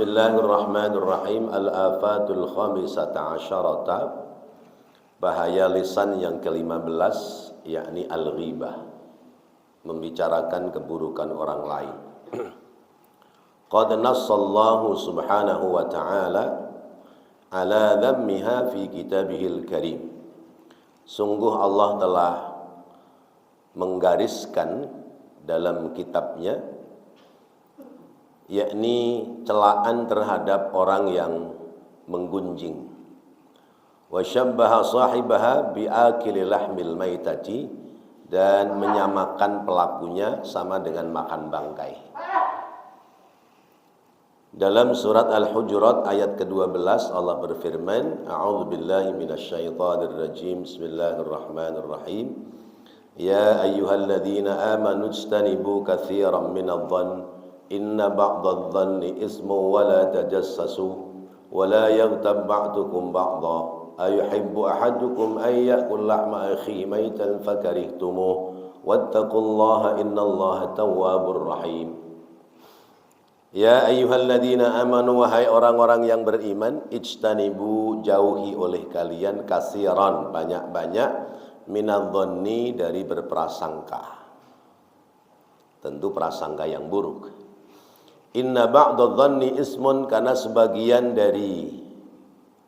Bismillahirrahmanirrahim. Al-afatul khamisata asyarata, bahaya lisan yang ke-15, yakni al-ghibah, membicarakan keburukan orang lain. Qad nassallahu subhanahu wa ta'ala ala dhammiha fi kitabihil karim. Sungguh Allah telah menggariskan dalam kitabnya, yakni celaan terhadap orang yang menggunjing. Wa syabbaha sahibaha bi'akili lahmil maitati, dan menyamakan pelakunya sama dengan makan bangkai. Dalam surat Al-Hujurat ayat ke-12 Allah berfirman, A'udzubillahi minasyaitonir rajim. Bismillahirrahmanirrahim. Ya ayyuhalladzina amanu ijtanibu katsiran minadh-dhann inna ba'dadh-dhanni ismu wa la tajassasu wa la yaghtab ba'dukum ba'dha ayuhibbu ahadukum an ya'kula lahma akhihi maytan fakarihtumuh wattaqullaha innallaha tawwabur rahim. Ya ayyuhalladzina amanu, wahai orang-orang yang beriman, ijtanibu, jauhi oleh kalian, kasiran, banyak-banyak, minadh-dhanni, dari berprasangka, tentu prasangka yang buruk. Inna ba'dadh-dhanni ismun, karena sebagian dari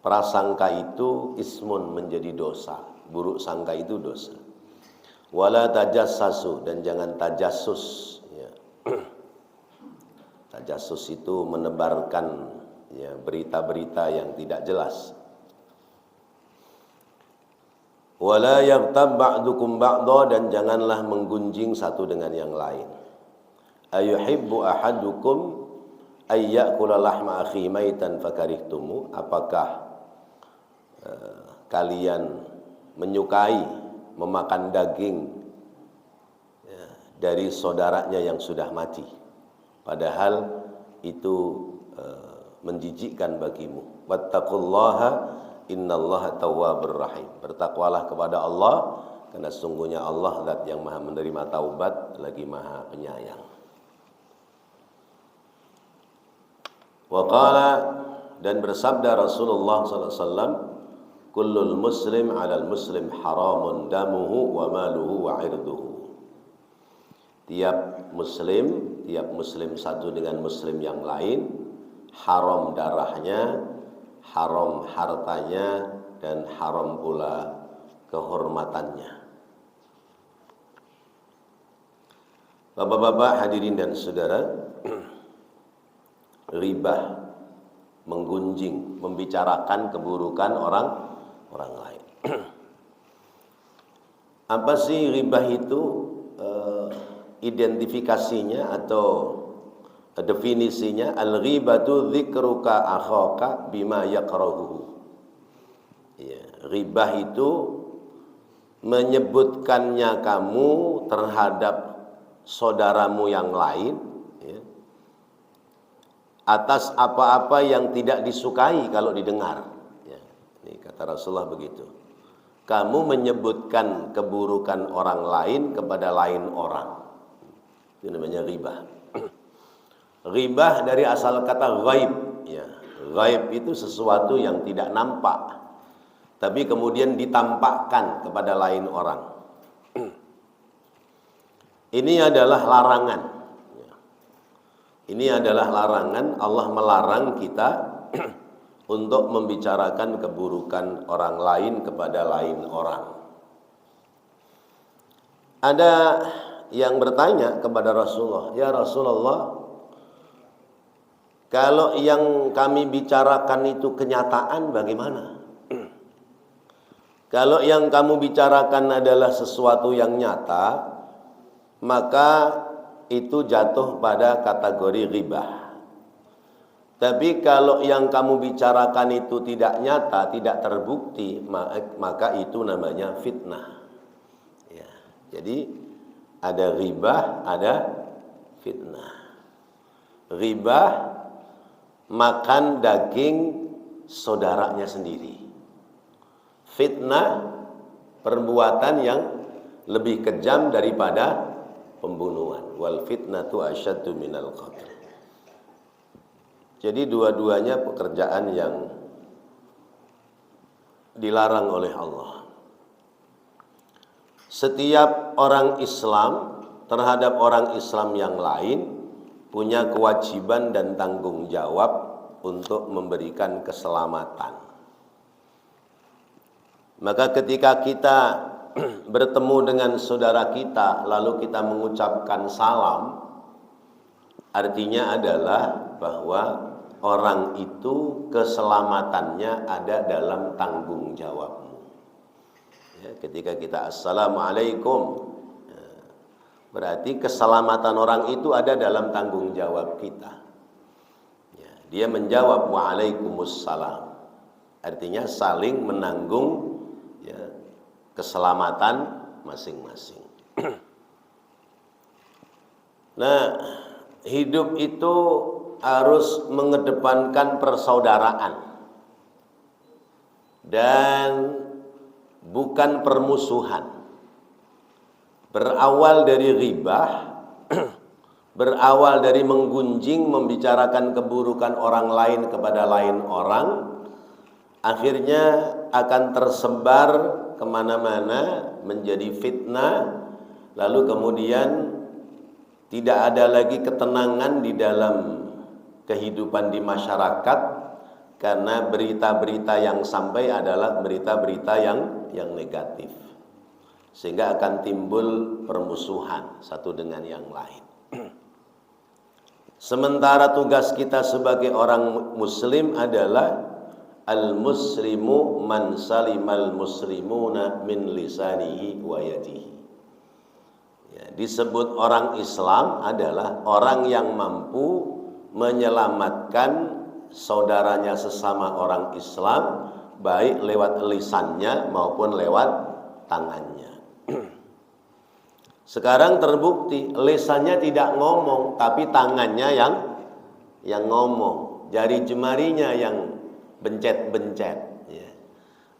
prasangka itu ismun, menjadi dosa. Buruk sangka itu dosa. Wala tajassasu, dan jangan tajassus, ya. Tajassus itu menebarkan, ya, berita-berita yang tidak jelas. Wala yaghtab ba'dukum ba'dha, dan janganlah menggunjing satu dengan yang lain. Ayuhibbu ahadukum ayyakula lahma akhi maitan fakarihtumu, apakah kalian menyukai memakan daging, ya, dari saudaranya yang sudah mati, padahal itu menjijikkan bagimu. Wattaqullaha innallaha tawwabur rahim. Bertakwalah kepada Allah, karena sungguhnya Allah zat yang maha menerima taubat lagi maha penyayang. Waqala, dan bersabda Rasulullah SAW, kullul muslim alal muslim haramun damuhu wa maluhu wa irduhu. Tiap muslim satu dengan muslim yang lain, haram darahnya, haram hartanya, dan haram pula kehormatannya. Bapak-bapak, hadirin dan saudara, ribah, menggunjing, membicarakan keburukan orang lain. Apa sih ribah itu? Identifikasinya atau definisinya, al-ghibatu dzikruka akhaka bima yakrahuhu. Ya, ribah itu menyebutkannya kamu terhadap saudaramu yang lain, ya, atas apa-apa yang tidak disukai kalau didengar. Ya, ini kata Rasulullah begitu. Kamu menyebutkan keburukan orang lain kepada lain orang. Itu namanya ribah. Ribah dari asal kata ghaib. Ya, ghaib itu sesuatu yang tidak nampak, tapi kemudian ditampakkan kepada lain orang. Ini adalah larangan. Ini adalah larangan. Allah melarang kita untuk membicarakan keburukan orang lain kepada lain orang. Ada yang bertanya kepada Rasulullah, ya Rasulullah, kalau yang kami bicarakan itu kenyataan bagaimana? Kalau yang kamu bicarakan adalah sesuatu yang nyata, maka itu jatuh pada kategori ghibah. Tapi kalau yang kamu bicarakan itu tidak nyata, tidak terbukti, maka itu namanya fitnah. Ya, jadi ada ghibah, ada fitnah. Ghibah, makan daging saudaranya sendiri. Fitnah, perbuatan yang lebih kejam daripada pembunuhan. Wal fitnatu asyaddu minal qatl. Jadi dua-duanya pekerjaan yang dilarang oleh Allah. Setiap orang Islam terhadap orang Islam yang lain punya kewajiban dan tanggung jawab untuk memberikan keselamatan. Maka ketika kita bertemu dengan saudara kita lalu kita mengucapkan salam, artinya adalah bahwa orang itu keselamatannya ada dalam tanggung jawabmu. Ya, ketika kita assalamualaikum, berarti keselamatan orang itu ada dalam tanggung jawab kita. Ya, dia menjawab waalaikumsalam, artinya saling menanggung ya, keselamatan masing-masing. Nah, hidup itu harus mengedepankan persaudaraan dan bukan permusuhan. Berawal dari ghibah, berawal dari menggunjing, membicarakan keburukan orang lain kepada lain orang, akhirnya akan tersebar kemana-mana menjadi fitnah, lalu kemudian tidak ada lagi ketenangan di dalam kehidupan di masyarakat karena berita-berita yang sampai adalah berita-berita yang negatif, sehingga akan timbul permusuhan satu dengan yang lain. Sementara tugas kita sebagai orang muslim adalah al-muslimu man salimal muslimuna min lisanihi wa yadihi. Ya, disebut orang Islam adalah orang yang mampu menyelamatkan saudaranya sesama orang Islam, baik lewat lisannya maupun lewat tangannya. Sekarang terbukti lisannya tidak ngomong, tapi tangannya yang ngomong, jari jemarinya yang bencet-bencet. Ya.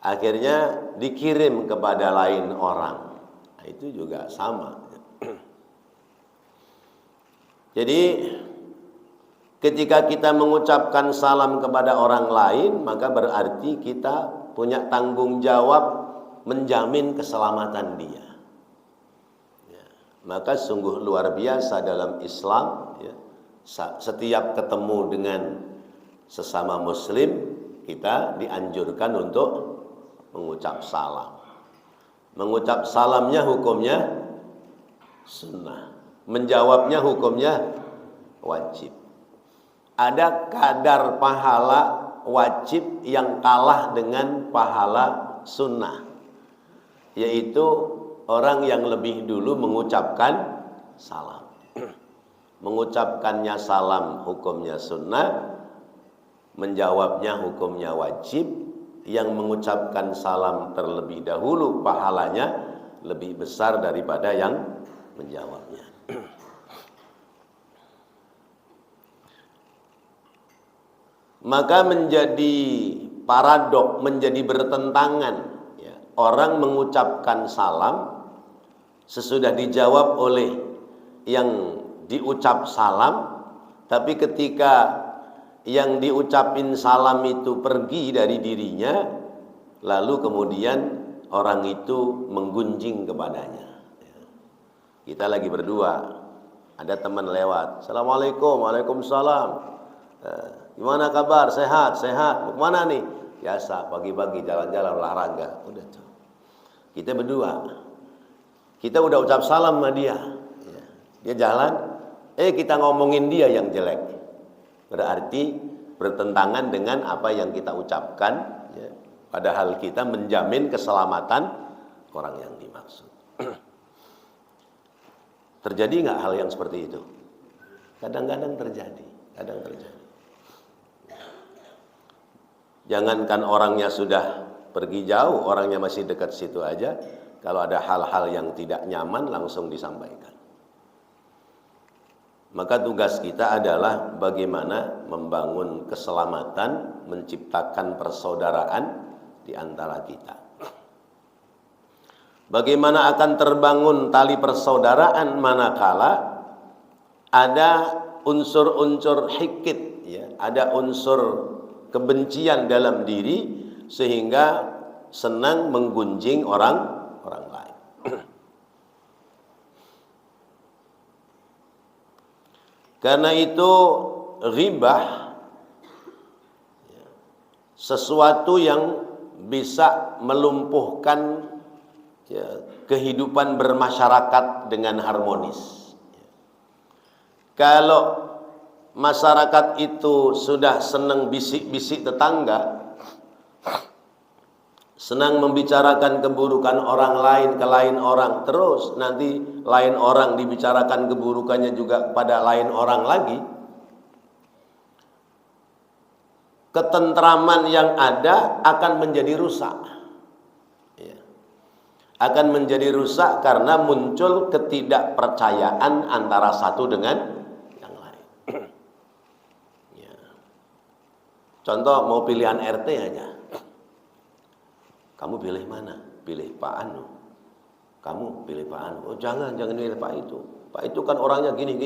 Akhirnya dikirim kepada lain orang. Nah, itu juga sama. Jadi ketika kita mengucapkan salam kepada orang lain, maka berarti kita punya tanggung jawab menjamin keselamatan dia. Ya, maka sungguh luar biasa dalam Islam, ya, setiap ketemu dengan sesama muslim, kita dianjurkan untuk mengucap salam. Mengucap salamnya hukumnya sunnah, menjawabnya hukumnya wajib. Ada kadar pahala wajib yang kalah dengan pahala sunnah, yaitu orang yang lebih dulu mengucapkan salam. Mengucapkannya salam hukumnya sunnah, menjawabnya hukumnya wajib. Yang mengucapkan salam terlebih dahulu pahalanya lebih besar daripada yang menjawabnya. Maka menjadi paradok, menjadi bertentangan, ya, orang mengucapkan salam sesudah dijawab oleh yang diucap salam, tapi ketika yang diucapin salam itu pergi dari dirinya, lalu kemudian orang itu menggunjing kepadanya. Kita lagi berdua, ada teman lewat, assalamualaikum, waalaikumsalam, gimana kabar, sehat, sehat, mau kemana nih? Biasa, pagi-pagi jalan-jalan olahraga. Udah tuh, kita berdua, kita udah ucap salam sama dia, dia jalan, kita ngomongin dia yang jelek. Berarti bertentangan dengan apa yang kita ucapkan, ya. Padahal kita menjamin keselamatan orang yang dimaksud. Terjadi nggak hal yang seperti itu? Kadang-kadang terjadi, kadang terjadi. Jangankan orangnya sudah pergi jauh, orangnya masih dekat situ aja, kalau ada hal-hal yang tidak nyaman langsung disampaikan. Maka tugas kita adalah bagaimana membangun keselamatan, menciptakan persaudaraan di antara kita. Bagaimana akan terbangun tali persaudaraan manakala ada unsur-unsur hikit ya, ada unsur kebencian dalam diri sehingga senang menggunjing orang lain. Karena itu ghibah sesuatu yang bisa melumpuhkan ya, kehidupan bermasyarakat dengan harmonis. Kalau masyarakat itu sudah senang bisik-bisik tetangga, senang membicarakan keburukan orang lain ke lain orang, terus nanti lain orang dibicarakan keburukannya juga pada lain orang lagi, ketentraman yang ada akan menjadi rusak. Ya. Akan menjadi rusak karena muncul ketidakpercayaan antara satu dengan yang lain. Ya. Contoh mau pilihan RT aja. Kamu pilih mana? Pilih Pak Anu. Kamu pilih Pak Anu. Oh jangan pilih Pak itu. Pak itu kan orangnya gini.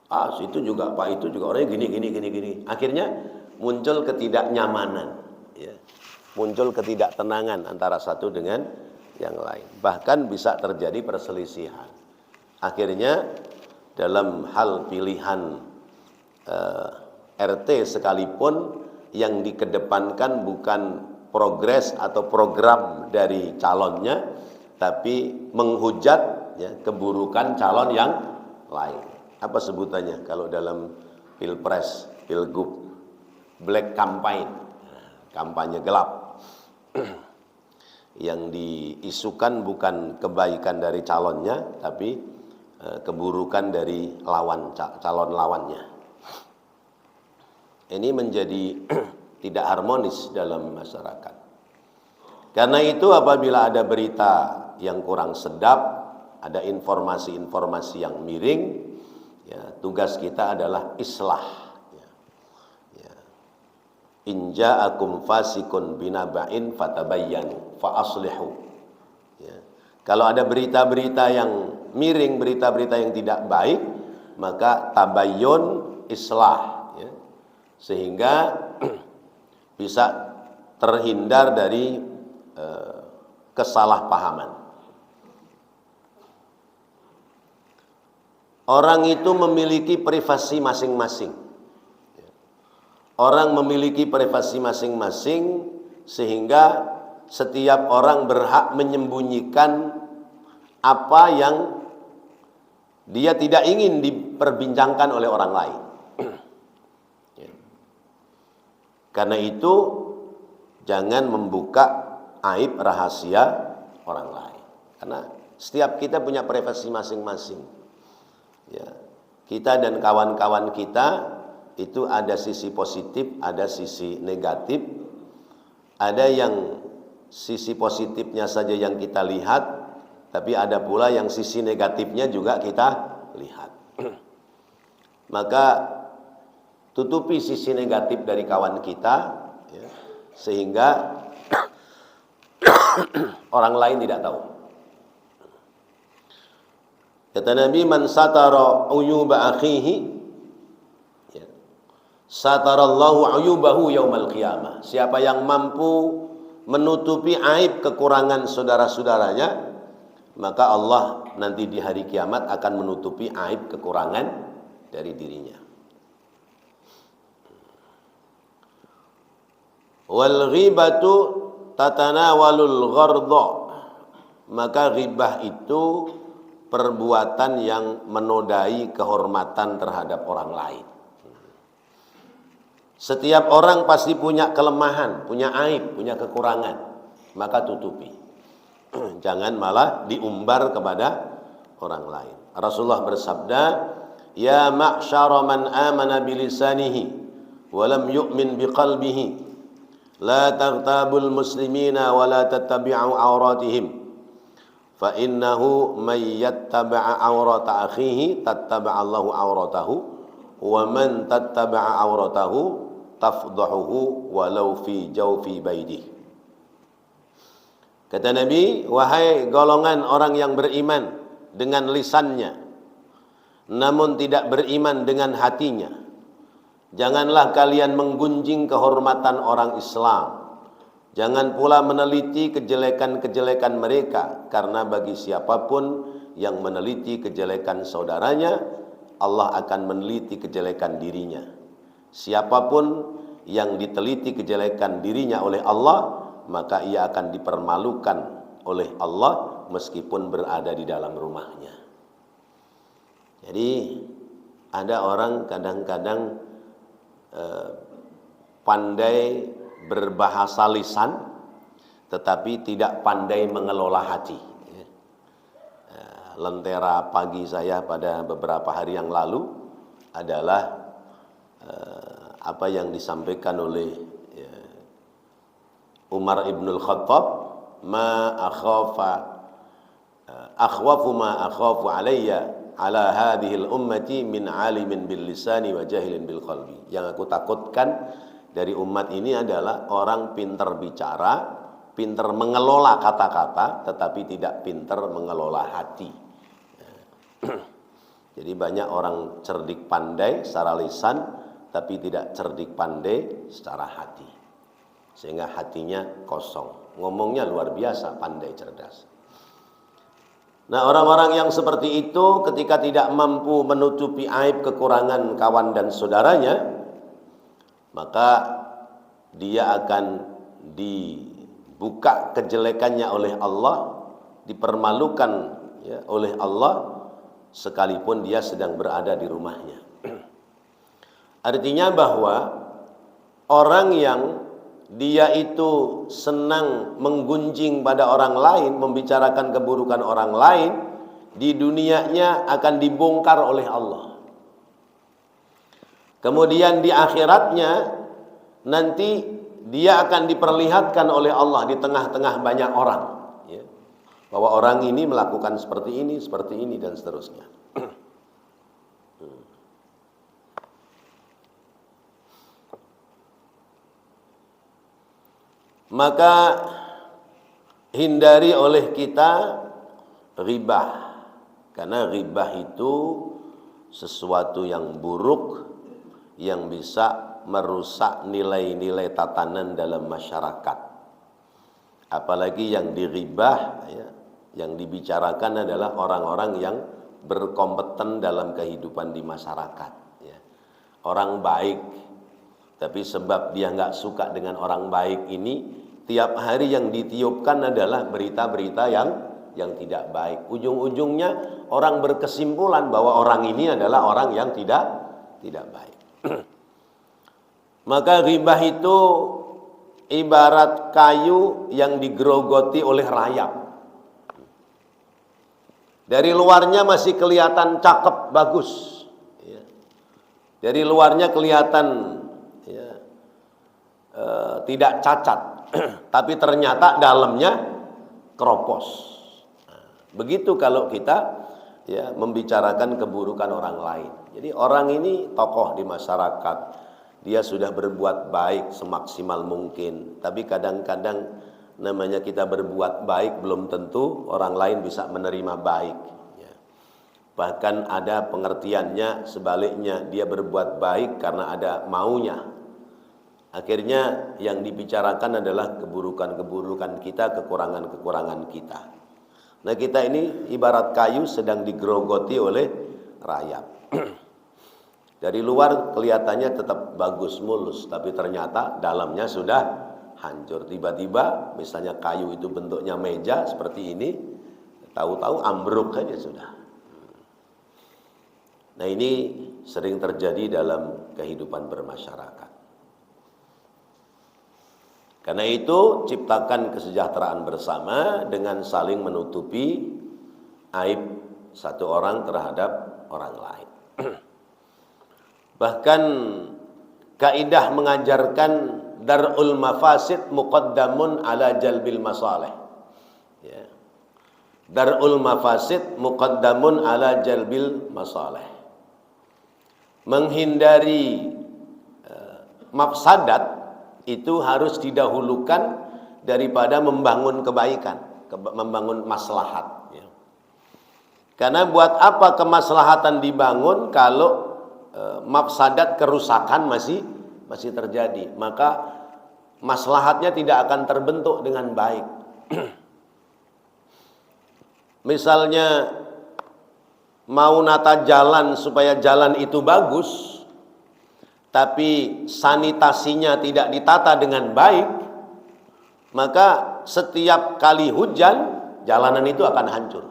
Ah, situ juga Pak itu juga orangnya gini. Akhirnya muncul ketidaknyamanan, ya. Muncul ketidaktenangan antara satu dengan yang lain. Bahkan bisa terjadi perselisihan. Akhirnya dalam hal pilihan RT sekalipun yang dikedepankan bukan progres atau program dari calonnya, tapi menghujat ya, keburukan calon yang lain. Apa sebutannya kalau dalam pilpres, pilgub? Black campaign, kampanye gelap. Yang diisukan bukan kebaikan dari calonnya, tapi keburukan dari calon lawannya. Ini menjadi tidak harmonis dalam masyarakat. Karena itu apabila ada berita yang kurang sedap, ada informasi-informasi yang miring, ya, tugas kita adalah islah. Ya. In ja'akum fasikun binaba'in fatabayyanu fa aslihu. Ya. Kalau ada berita-berita yang miring, berita-berita yang tidak baik, maka tabayyun, islah, ya. Sehingga bisa terhindar dari kesalahpahaman. Orang itu memiliki privasi masing-masing. Orang memiliki privasi masing-masing sehingga setiap orang berhak menyembunyikan apa yang dia tidak ingin diperbincangkan oleh orang lain. Karena itu jangan membuka aib rahasia orang lain. Karena setiap kita punya privasi masing-masing. Ya, kita dan kawan-kawan kita itu ada sisi positif, ada sisi negatif. Ada yang sisi positifnya saja yang kita lihat, tapi ada pula yang sisi negatifnya juga kita lihat. Maka tutupi sisi negatif dari kawan kita, ya, sehingga orang lain tidak tahu. Kata Nabi, man satara uyuba akhihi, ya, satarallahu uyubahu yaumal qiyamah. Siapa yang mampu menutupi aib kekurangan saudara-saudaranya, maka Allah nanti di hari kiamat akan menutupi aib kekurangan dari dirinya. Wal ghibatu tatanawalul ghardha. Maka ghibah itu perbuatan yang menodai kehormatan terhadap orang lain. Setiap orang pasti punya kelemahan, punya aib, punya kekurangan, maka tutupi. Jangan malah diumbar kepada orang lain. Rasulullah bersabda, "Ya ma'syara man amana bilisanihi wa lam yu'min biqalbihi, la taghtabul muslimina wa la tattabi'u awratihim, fa innahu may yattabi'a awrata akhihi tattaba'a Allahu awratahu, wa man tattaba'a awratahu tafdahuhu walau fi jawfi baydih." Kata Nabi, wahai golongan orang yang beriman dengan lisannya namun tidak beriman dengan hatinya, Janganlah kalian menggunjing kehormatan orang Islam. Jangan pula meneliti kejelekan-kejelekan mereka, karena bagi siapapun yang meneliti kejelekan saudaranya, Allah akan meneliti kejelekan dirinya. Siapapun yang diteliti kejelekan dirinya oleh Allah, maka ia akan dipermalukan oleh Allah meskipun berada di dalam rumahnya. Jadi ada orang kadang-kadang pandai berbahasa lisan tetapi tidak pandai mengelola hati. Lentera pagi saya pada beberapa hari yang lalu adalah apa yang disampaikan oleh Umar ibnul Khattab, akhwafu ma akhafu alayya ala hadhil ummati min alimin bil lisani wa jahilin bil qalbi. Yang aku takutkan dari umat ini adalah orang pintar bicara, pintar mengelola kata-kata, tetapi tidak pintar mengelola hati. Jadi banyak orang cerdik pandai secara lisan, tapi tidak cerdik pandai secara hati. Sehingga hatinya kosong. Ngomongnya luar biasa, pandai, cerdas. Nah, orang-orang yang seperti itu ketika tidak mampu menutupi aib kekurangan kawan dan saudaranya, maka dia akan dibuka kejelekannya oleh Allah, dipermalukan ya, oleh Allah, sekalipun dia sedang berada di rumahnya. Artinya bahwa orang yang dia itu senang menggunjing pada orang lain, membicarakan keburukan orang lain, di dunianya akan dibongkar oleh Allah. Kemudian di akhiratnya nanti dia akan diperlihatkan oleh Allah di tengah-tengah banyak orang, ya, bahwa orang ini melakukan seperti ini dan seterusnya. Maka hindari oleh kita ghibah, karena ghibah itu sesuatu yang buruk yang bisa merusak nilai-nilai tatanan dalam masyarakat. Apalagi yang diribah ya, yang dibicarakan adalah orang-orang yang berkompeten dalam kehidupan di masyarakat ya. Orang baik, tapi sebab dia nggak suka dengan orang baik ini, tiap hari yang ditiupkan adalah berita-berita yang tidak baik. Ujung-ujungnya orang berkesimpulan bahwa orang ini adalah orang yang tidak baik. Maka ghibah itu ibarat kayu yang digerogoti oleh rayap. Dari luarnya masih kelihatan cakep, bagus. Ya. Dari luarnya kelihatan ya, tidak cacat, tapi ternyata dalamnya keropos. Nah, begitu kalau kita ya membicarakan keburukan orang lain. Jadi orang ini tokoh di masyarakat, dia sudah berbuat baik semaksimal mungkin, tapi kadang-kadang namanya kita berbuat baik belum tentu orang lain bisa menerima baik ya. Bahkan ada pengertiannya sebaliknya, dia berbuat baik karena ada maunya. Akhirnya yang dibicarakan adalah keburukan-keburukan kita, kekurangan-kekurangan kita. Nah, kita ini ibarat kayu sedang digerogoti oleh rayap. Dari luar kelihatannya tetap bagus, mulus, tapi ternyata dalamnya sudah hancur. Tiba-tiba misalnya kayu itu bentuknya meja seperti ini, tahu-tahu ambruk saja sudah. Nah, ini sering terjadi dalam kehidupan bermasyarakat. Karena itu ciptakan kesejahteraan bersama dengan saling menutupi aib satu orang terhadap orang lain. Bahkan kaidah mengajarkan darul mafasid muqaddamun ala jalbil masalih. Ya. Darul mafasid muqaddamun ala jalbil masalih. Menghindari mafsadat itu harus didahulukan daripada membangun kebaikan, membangun maslahat. Ya. Karena buat apa kemaslahatan dibangun kalau mafsadat kerusakan masih terjadi, maka maslahatnya tidak akan terbentuk dengan baik. Misalnya mau nata jalan supaya jalan itu bagus, tapi sanitasinya tidak ditata dengan baik, maka setiap kali hujan jalanan itu akan hancur.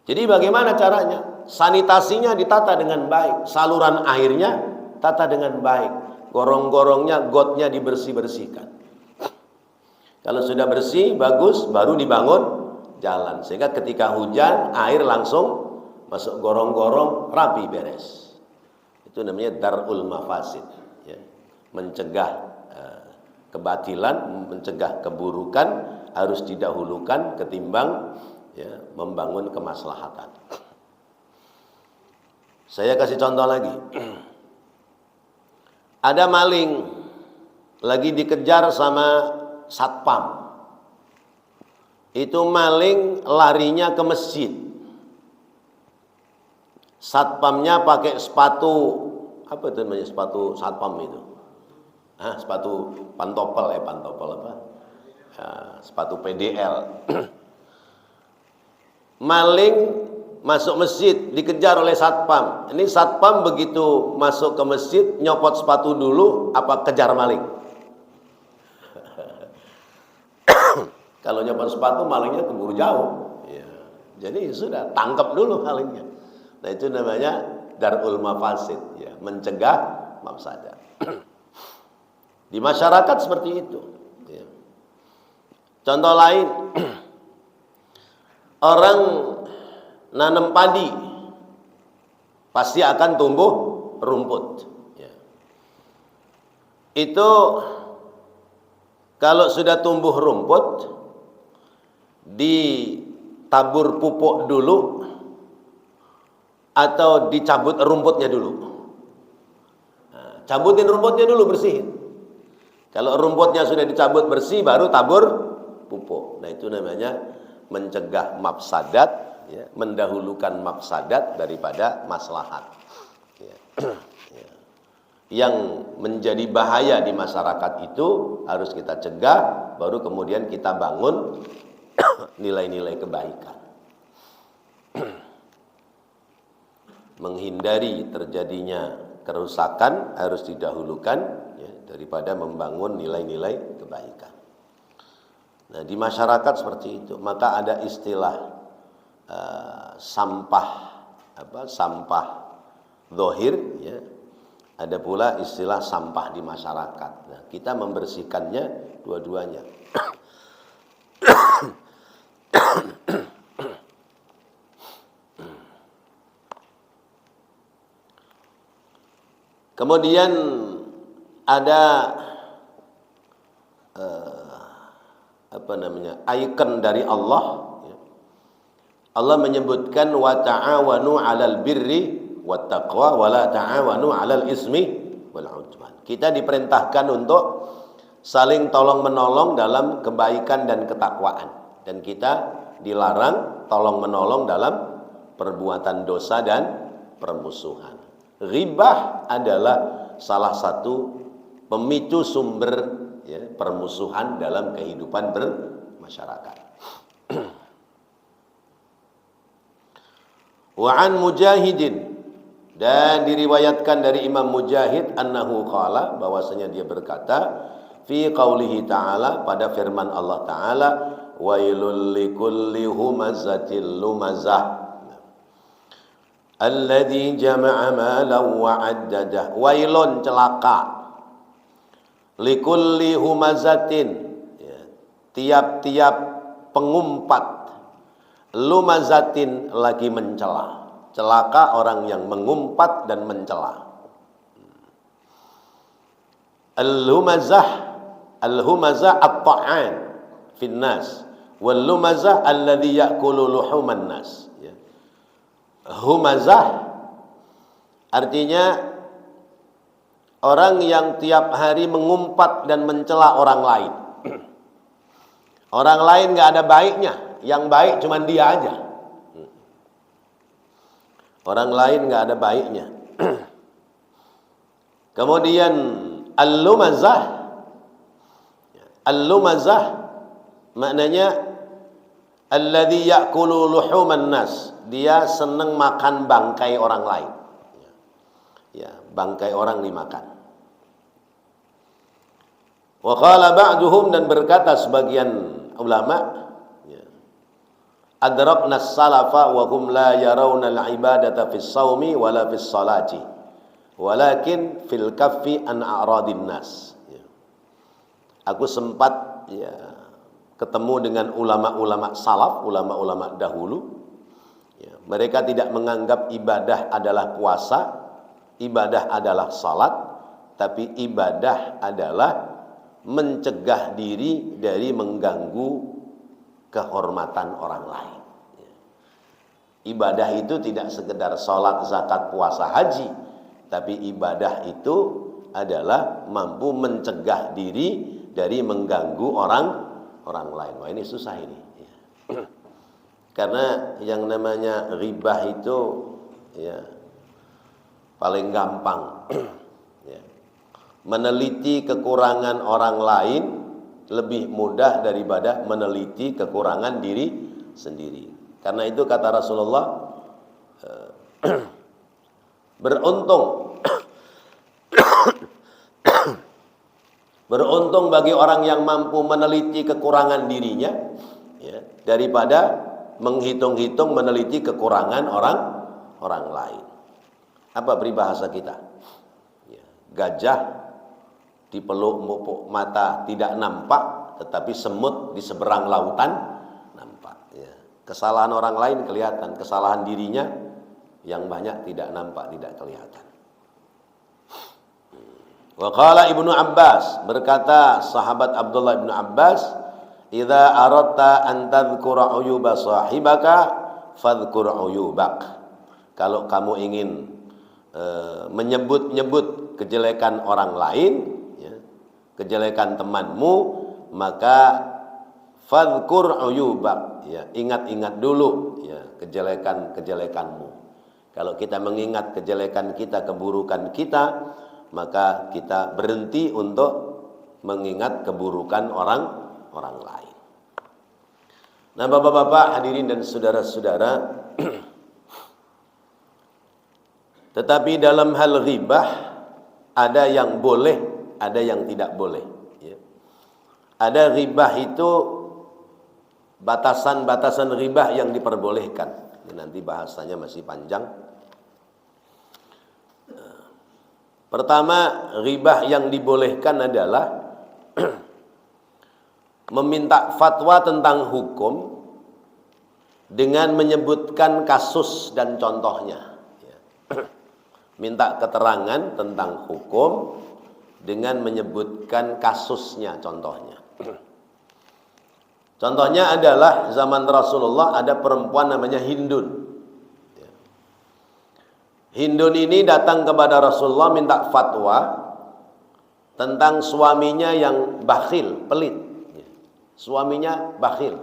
Jadi bagaimana caranya? Sanitasinya ditata dengan baik, saluran airnya tata dengan baik, gorong-gorongnya, gotnya dibersih-bersihkan. Kalau sudah bersih, bagus, baru dibangun jalan. Sehingga ketika hujan, air langsung masuk gorong-gorong, rapi, beres. Itu namanya darul mafasid, ya. Mencegah kebatilan, mencegah keburukan harus didahulukan ketimbang, ya, membangun kemaslahatan. Saya kasih contoh lagi. Ada maling lagi dikejar sama satpam. Itu maling larinya ke masjid. Satpamnya pakai sepatu, apa itu namanya, sepatu satpam itu? Sepatu pantopel apa? Sepatu PDL. Maling masuk masjid, dikejar oleh satpam. Ini satpam begitu masuk ke masjid, nyopot sepatu dulu, apa kejar maling? Kalau nyopot sepatu, malingnya keburu jauh, ya. Jadi sudah, tangkap dulu malingnya. Nah, itu namanya darul mafasid, ya, mencegah mafsadat. Di masyarakat seperti itu, ya. Contoh lain, orang nanam padi pasti akan tumbuh rumput, ya. Itu kalau sudah tumbuh rumput, ditabur pupuk dulu atau dicabut rumputnya dulu? Cabutin rumputnya dulu, bersihin. Kalau rumputnya sudah dicabut bersih, baru tabur pupuk. Nah, itu namanya mencegah mafsadat, ya, mendahulukan mafsadat daripada maslahat, ya. Ya. Yang menjadi bahaya di masyarakat itu harus kita cegah, baru kemudian kita bangun nilai-nilai kebaikan. Menghindari terjadinya kerusakan harus didahulukan, ya, daripada membangun nilai-nilai kebaikan. Nah, di masyarakat seperti itu, maka ada istilah sampah zahir, ya. Ada pula istilah sampah di masyarakat. Nah, kita membersihkannya dua-duanya. Kemudian ada ikon dari Allah, ya. Allah menyebutkan wa ta'awanu 'alal birri wat taqwa wa la ta'awanu 'alal ismi wal 'udwan. Kita diperintahkan untuk saling tolong-menolong dalam kebaikan dan ketakwaan, dan kita dilarang tolong-menolong dalam perbuatan dosa dan permusuhan. Ghibah adalah salah satu pemicu sumber, ya, permusuhan dalam kehidupan bermasyarakat. Wa an Mujahidin, dan diriwayatkan dari Imam Mujahid annahu qala, bahwasanya dia berkata fi qaulihi ta'ala, pada firman Allah Ta'ala, wailul likulli humazatil lumazah alladzi jama'a malan wa 'addadah. Wailun, celaka, likulli humazatin, ya, tiap-tiap pengumpat, lumazatin, lagi mencela. Celaka orang yang mengumpat dan mencela. Al-humazah at-ta'an fin nas, wal lumazah alladzi ya'kulu luhuman nas. Humazah artinya orang yang tiap hari mengumpat dan mencela orang lain. Orang lain nggak ada baiknya, yang baik cuma dia aja. Orang lain nggak ada baiknya. Kemudian al-lumazah. Al-lumazah maknanya alladzi ya'kulu luhuman nas. Dia senang makan bangkai orang lain. Ya, bangkai orang dimakan. Wa qala ba'duhum, dan berkata sebagian ulama, ya, adrakna as-salafa wa hum la yarawna al-ibadata fis shaumi wala fis salati walakin fil kaffi an a'radin nas. Ya. Aku sempat ketemu dengan ulama-ulama salaf, ulama-ulama dahulu. Ya, mereka tidak menganggap ibadah adalah puasa, ibadah adalah salat, tapi ibadah adalah mencegah diri dari mengganggu kehormatan orang lain. Ibadah itu tidak sekedar sholat, zakat, puasa, haji, tapi ibadah itu adalah mampu mencegah diri dari mengganggu orang lain. Wah, ini susah ini. Karena yang namanya ribah itu paling gampang. Meneliti kekurangan orang lain lebih mudah daripada meneliti kekurangan diri sendiri. Karena itu kata Rasulullah, beruntung bagi orang yang mampu meneliti kekurangan dirinya, daripada menghitung-hitung meneliti kekurangan orang lain. Apa peribahasa kita? Gajah dipeluk mupuk mata tidak nampak, tetapi semut di seberang lautan nampak. Kesalahan orang lain kelihatan, kesalahan dirinya yang banyak tidak nampak, tidak kelihatan. Wa qala Ibnu Abbas, berkata sahabat Abdullah bin Abbas, "Idza aradta an tadhkura uyuba sahibaka fadhkur uyubak." Kalau kamu ingin menyebut-nyebut kejelekan orang lain, kejelekan temanmu, maka fadhkur uyubak, ingat-ingat dulu kejelekan-kejelekanmu. Kalau kita mengingat kejelekan kita, keburukan kita, maka kita berhenti untuk mengingat keburukan orang lain. Nah, Bapak-bapak, hadirin dan saudara-saudara, tetapi dalam hal ghibah ada yang boleh, ada yang tidak boleh. Ada ghibah itu batasan-batasan ghibah yang diperbolehkan. Ini nanti bahasanya masih panjang. Pertama, ghibah yang dibolehkan adalah meminta fatwa tentang hukum dengan menyebutkan kasus dan contohnya. Minta keterangan tentang hukum dengan menyebutkan kasusnya, contohnya. Contohnya adalah zaman Rasulullah ada perempuan namanya Hindun. Hindun ini datang kepada Rasulullah minta fatwa tentang suaminya yang bakhil, pelit. Suaminya bakhil.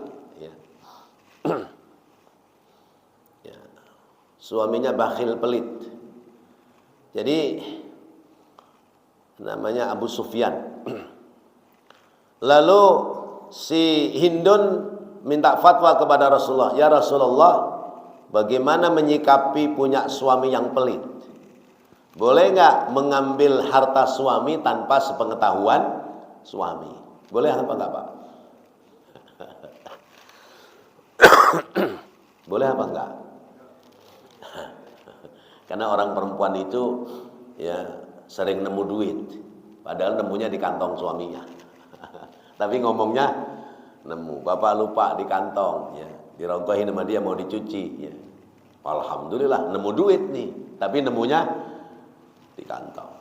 Suaminya bakhil, pelit. Jadi namanya Abu Sufyan. Lalu si Hindun minta fatwa kepada Rasulullah, "Ya Rasulullah, bagaimana menyikapi punya suami yang pelit? Boleh nggak mengambil harta suami tanpa sepengetahuan suami? Boleh apa enggak, Pak?" Boleh apa enggak? Karena orang perempuan itu sering nemu duit, padahal nemunya di kantong suaminya. Tapi ngomongnya nemu, bapak lupa di kantong, dirogohin sama dia mau dicuci. Alhamdulillah nemu duit nih, tapi nemunya di kantong.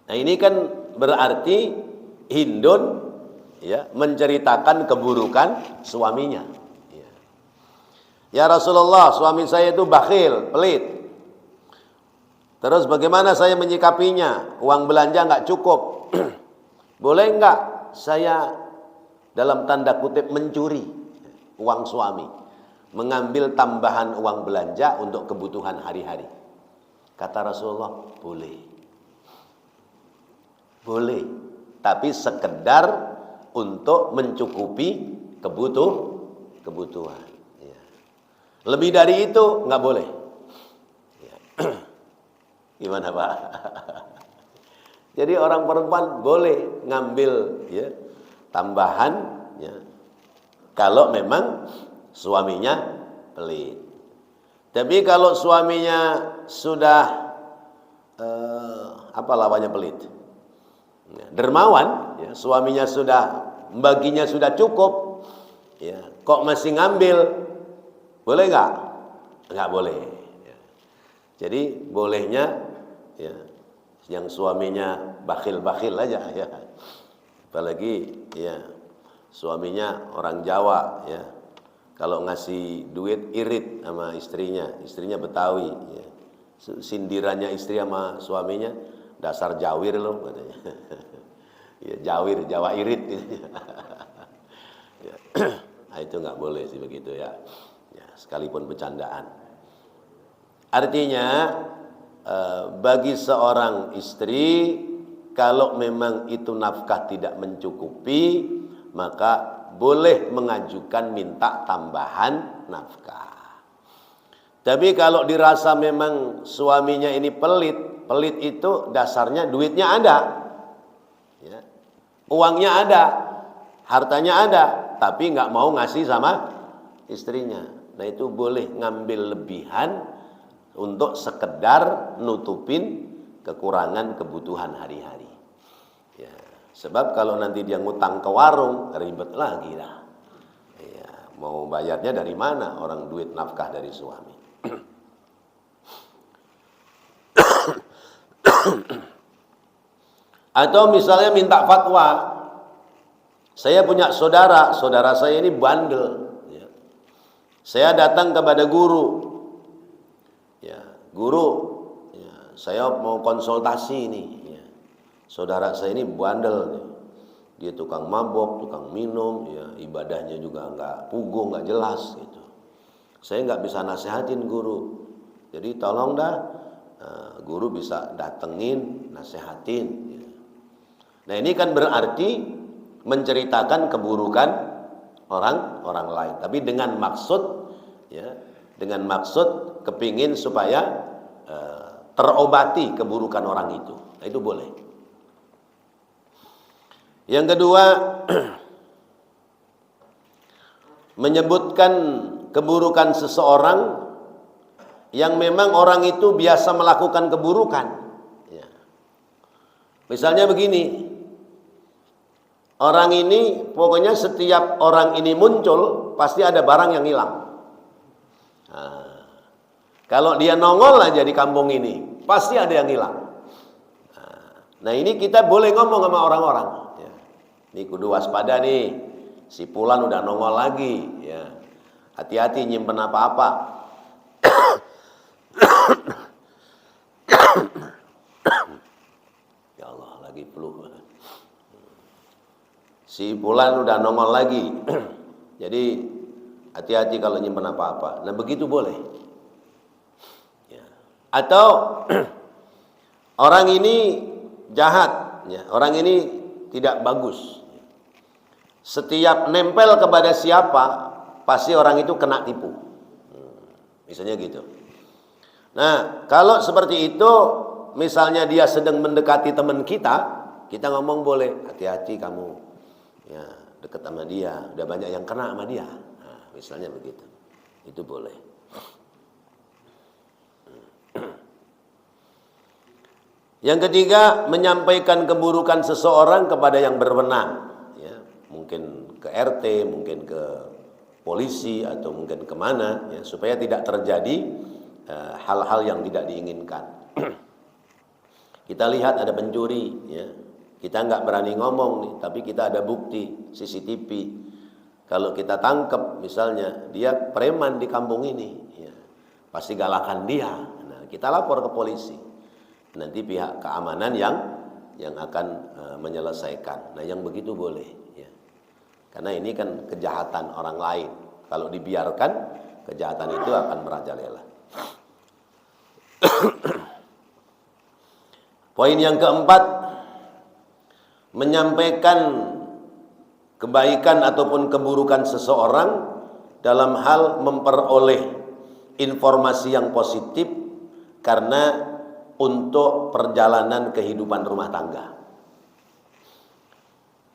Nah, ini kan berarti Hindun menceritakan keburukan suaminya. Ya Rasulullah, suami saya itu bakhil, pelit. Terus bagaimana saya menyikapinya? Uang belanja nggak cukup. Boleh nggak saya dalam tanda kutip mencuri uang suami? mengambil tambahan uang belanja untuk kebutuhan hari-hari. Kata Rasulullah, boleh. Boleh, tapi sekedar untuk mencukupi kebutuhan. Ya. Lebih dari itu nggak boleh. Ya. Gimana Pak? Jadi orang perempuan boleh ngambil ya, tambahan ya, kalau memang suaminya pelit. Tapi kalau suaminya sudah apa lawannya pelit? Ya, dermawan, ya, suaminya sudah baginya sudah cukup, ya, kok masih ngambil? Boleh nggak? Nggak boleh. Ya. Jadi bolehnya ya, yang suaminya bakhil-bakhil aja ya. Apalagi ya suaminya orang Jawa ya. Kalau ngasih duit irit sama istrinya Betawi ya. Sindirannya istri sama suaminya, dasar jawir loh katanya. Ya, jawir, Jawa irit gitu. Ya. Nah, itu nggak boleh sih begitu ya. Ya, sekalipun bercandaan. Artinya bagi seorang istri, kalau memang itu nafkah tidak mencukupi, maka boleh mengajukan minta tambahan nafkah. Tapi kalau dirasa memang suaminya ini pelit itu dasarnya duitnya ada, ya. Uangnya ada, hartanya ada, tapi nggak mau ngasih sama istrinya. Nah itu boleh ngambil lebihan untuk sekedar nutupin kekurangan kebutuhan hari-hari. Ya, sebab kalau nanti dia ngutang ke warung ribet lagi dah. Ya, mau bayarnya dari mana orang duit nafkah dari suami? Atau misalnya minta fatwa. Saya punya saudara saya ini bandel. Ya. Saya datang kepada guru. Ya, guru, ya, saya mau konsultasi nih. Ya. Saudara saya ini bandel. Nih. Dia tukang mabok, tukang minum, ya, ibadahnya juga nggak pugu, nggak jelas gitu. Saya nggak bisa nasehatin guru. Jadi tolong dah, guru bisa datengin, nasehatin. Ya. Nah ini kan berarti menceritakan keburukan orang lain, tapi dengan maksud, ya, dengan maksud kepingin supaya terobati keburukan orang itu. Nah, itu boleh. Yang kedua, menyebutkan keburukan seseorang yang memang orang itu biasa melakukan keburukan. Ya. Misalnya begini, orang ini pokoknya setiap orang ini muncul pasti ada barang yang hilang. Nah, kalau dia nongol aja di kampung ini pasti ada yang hilang. Nah ini kita boleh ngomong sama orang-orang. Ya. Ini kudu waspada nih, si Fulan udah nongol lagi. Ya. Hati-hati nyimpen apa-apa. Ya Allah lagi flu. Si Fulan udah nongol lagi. Jadi hati-hati kalau nyimpen apa-apa. Nah begitu boleh. Ya. Atau orang ini jahat, ya. Orang ini tidak bagus. Setiap nempel kepada siapa, pasti orang itu kena tipu. Misalnya gitu. Nah kalau seperti itu, misalnya dia sedang mendekati teman kita ngomong boleh, hati-hati kamu. Ya, dekat sama dia, udah banyak yang kena sama dia. Nah, misalnya begitu. Itu boleh. Yang ketiga, menyampaikan keburukan seseorang kepada yang berwenang. Ya, mungkin ke RT, mungkin ke polisi, atau mungkin kemana, ya, supaya tidak terjadi hal-hal yang tidak diinginkan. Kita lihat ada pencuri, ya. Kita nggak berani ngomong nih, tapi kita ada bukti CCTV. Kalau kita tangkap misalnya dia preman di kampung ini, ya, pasti galakan dia. Nah, kita lapor ke polisi. Nanti pihak keamanan yang akan menyelesaikan. Nah, yang begitu boleh. Ya. Karena ini kan kejahatan orang lain. Kalau dibiarkan, kejahatan itu akan merajalela. Poin yang keempat, menyampaikan kebaikan ataupun keburukan seseorang dalam hal memperoleh informasi yang positif karena untuk perjalanan kehidupan rumah tangga.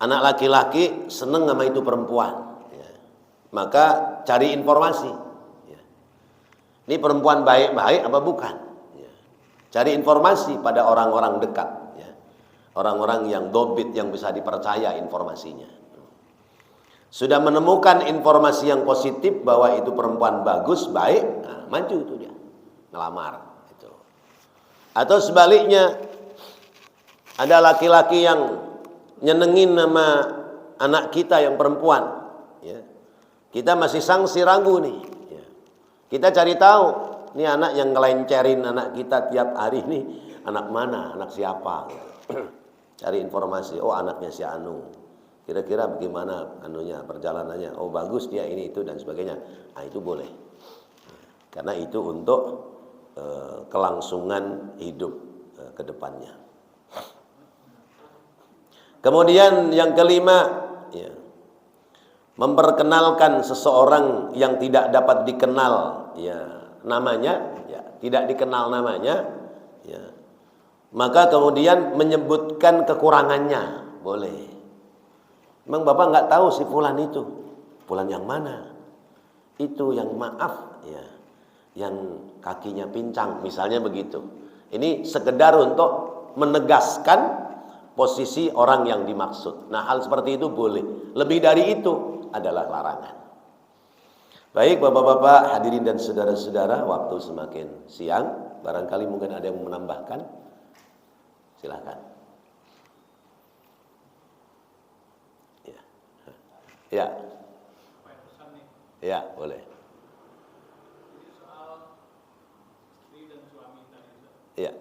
Anak laki-laki seneng sama itu perempuan, ya. Maka cari informasi, ya. Ini perempuan baik-baik apa bukan, ya. Cari informasi pada orang-orang dekat, ya. Orang-orang yang dobit, yang bisa dipercaya informasinya. Sudah menemukan informasi yang positif bahwa itu perempuan bagus, baik, nah, maju itu dia ngelamar itu. Atau sebaliknya, ada laki-laki yang nyenengin nama anak kita yang perempuan, ya. Kita masih sangsi ragu nih, ya. Kita cari tahu ini anak yang ngelencerin anak kita tiap hari ini anak mana, anak siapa. Cari informasi, oh anaknya si Anu, kira-kira bagaimana anunya, perjalanannya, oh bagus dia ini itu dan sebagainya. Nah itu boleh, karena itu untuk kelangsungan hidup ke depannya. Kemudian yang kelima, ya, memperkenalkan seseorang yang tidak dapat dikenal, ya, namanya, ya, tidak dikenal namanya, ya. Maka kemudian menyebutkan kekurangannya, boleh. Memang Bapak nggak tahu si fulan itu, fulan yang mana? Itu yang maaf, ya, yang kakinya pincang, misalnya begitu. Ini sekedar untuk menegaskan posisi orang yang dimaksud. Nah, hal seperti itu boleh. Lebih dari itu adalah larangan. Baik Bapak-bapak, hadirin dan saudara-saudara, waktu semakin siang, barangkali mungkin ada yang menambahkan. Silakan. Ya. Ya. Ya, boleh. Ya.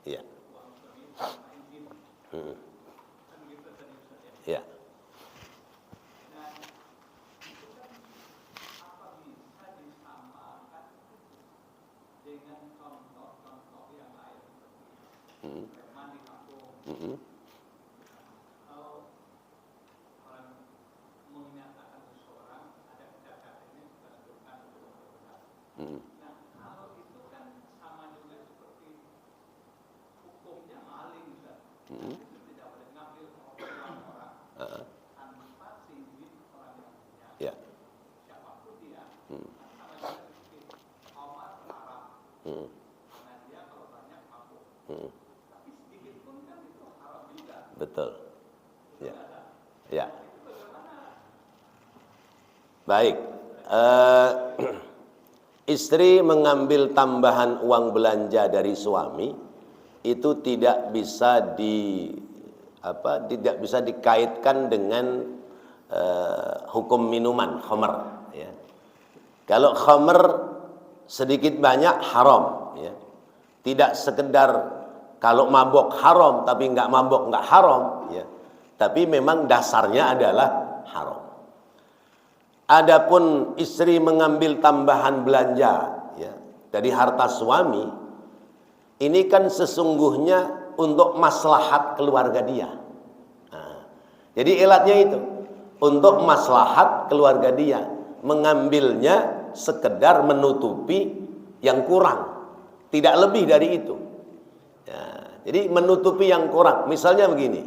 Iya. Ya. Ya. Betul. Ya. Ya. Baik. Istri mengambil tambahan uang belanja dari suami itu tidak bisa tidak bisa dikaitkan dengan hukum minuman khamr, ya. Kalau khamr sedikit banyak haram, ya. Tidak sekedar kalau mabok haram tapi nggak mabok nggak haram, ya. Tapi memang dasarnya adalah haram. Adapun istri mengambil tambahan belanja, ya, dari harta suami, ini kan sesungguhnya untuk maslahat keluarga dia. Nah, jadi ilatnya itu untuk maslahat keluarga dia, mengambilnya sekedar menutupi yang kurang, tidak lebih dari itu. Ya, jadi menutupi yang kurang. Misalnya begini,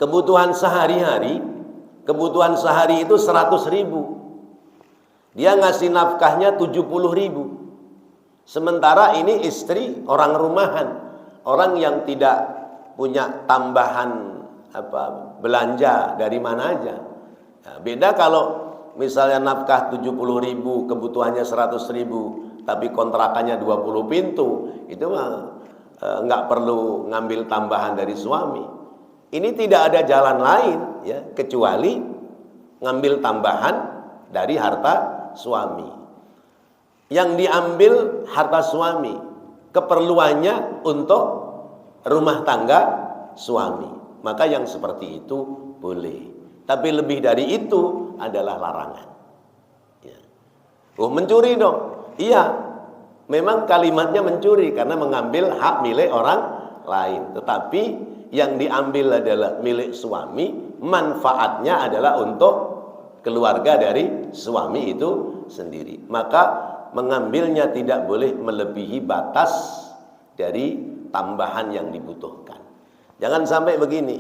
kebutuhan sehari-hari itu 100.000. Dia ngasih nafkahnya 70.000. Sementara ini istri orang rumahan, orang yang tidak punya tambahan belanja dari mana aja. Nah, beda kalau misalnya nafkah 70.000, kebutuhannya 100.000, tapi kontrakannya 20 pintu, itu mah nggak perlu ngambil tambahan dari suami. Ini tidak ada jalan lain, ya, kecuali ngambil tambahan dari harta suami. Yang diambil harta suami keperluannya untuk rumah tangga suami. Maka yang seperti itu boleh. Tapi lebih dari itu adalah larangan. Ya. Oh, mencuri dong. Iya, memang kalimatnya mencuri karena mengambil hak milik orang lain. Tetapi yang diambil adalah milik suami, manfaatnya adalah untuk keluarga dari suami itu sendiri. Maka mengambilnya tidak boleh melebihi batas dari tambahan yang dibutuhkan. Jangan sampai begini.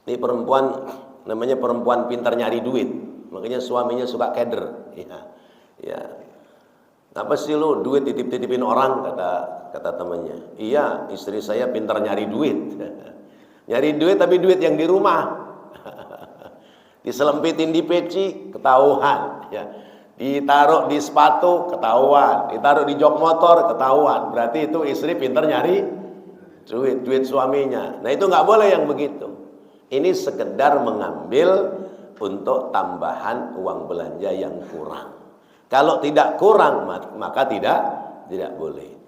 Ini perempuan, namanya perempuan pintar nyari duit, makanya suaminya suka keder. Ya. Apa sih lu duit titip-titipin orang, kata temannya. Iya, istri saya pintar nyari duit. Nyari duit tapi duit yang di rumah. Diselempitin di peci, ketahuan. Ya. Ditaruh di sepatu, ketahuan. Ditaruh di jok motor, ketahuan. Berarti itu istri pintar nyari duit suaminya. Nah, itu nggak boleh yang begitu. Ini sekedar mengambil untuk tambahan uang belanja yang kurang. Kalau tidak kurang, maka tidak boleh.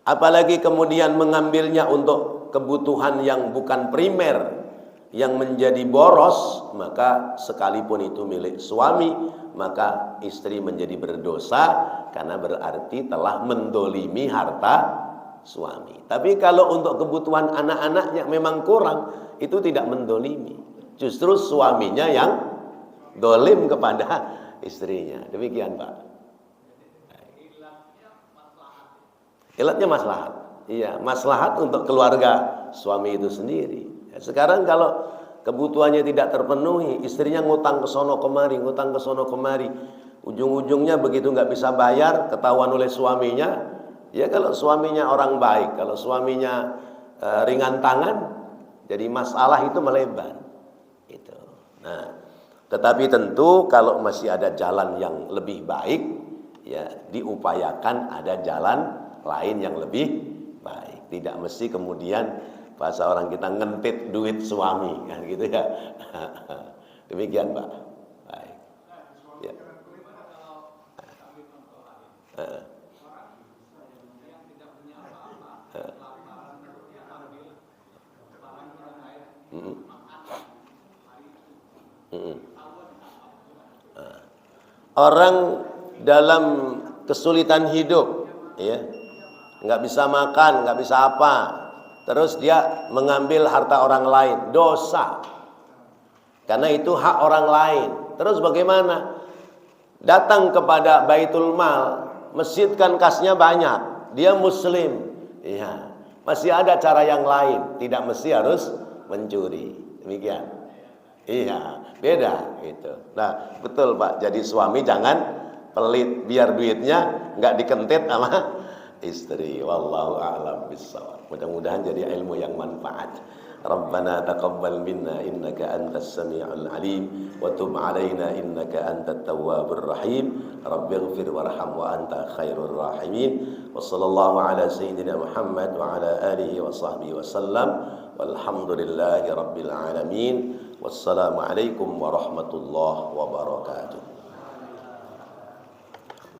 Apalagi kemudian mengambilnya untuk kebutuhan yang bukan primer, yang menjadi boros, maka sekalipun itu milik suami, maka istri menjadi berdosa karena berarti telah mendolimi harta suami. Tapi kalau untuk kebutuhan anak-anaknya memang kurang, itu tidak mendolimi. Justru suaminya yang dolim kepada istrinya. Demikian, Pak. Ilatnya maslahat. Iya, maslahat untuk keluarga suami itu sendiri. Sekarang kalau kebutuhannya tidak terpenuhi, istrinya ngutang ke sono kemari, ngutang ke sono kemari, ujung-ujungnya begitu nggak bisa bayar, ketahuan oleh suaminya. Ya kalau suaminya orang baik, kalau suaminya ringan tangan, jadi masalah itu melebar. Gitu. Nah, tetapi tentu kalau masih ada jalan yang lebih baik, ya diupayakan ada jalan lain yang lebih baik. Tidak mesti kemudian bahasa orang kita ngentit duit suami, kan gitu ya. Demikian, Pak. Baik. Ya. Orang dalam kesulitan hidup, ya, nggak bisa makan, nggak bisa apa, terus dia mengambil harta orang lain, dosa. Karena itu hak orang lain. Terus bagaimana? Datang kepada Baitul Mal, masjid kan kasnya banyak, dia muslim, ya, masih ada cara yang lain, tidak mesti harus mencuri. Demikian. Iya, beda itu. Nah, betul Pak. Jadi suami jangan pelit, biar duitnya nggak dikentit sama istri. Wallahu a'lam bishawab. Mudah-mudahan jadi ilmu yang manfaat. Rabbana taqabbal minna innaka antas sami'ul alim wa tub 'alaina innaka antat tawwabur rahim. Rabbighfir warham wa anta khairur rahimin. Wa sallallahu ala sayyidina Muhammad wa ala alihi wa sahbihi wasallam. Walhamdulillahi rabbil alamin. Wassalamualaikum warahmatullahi wabarakatuh.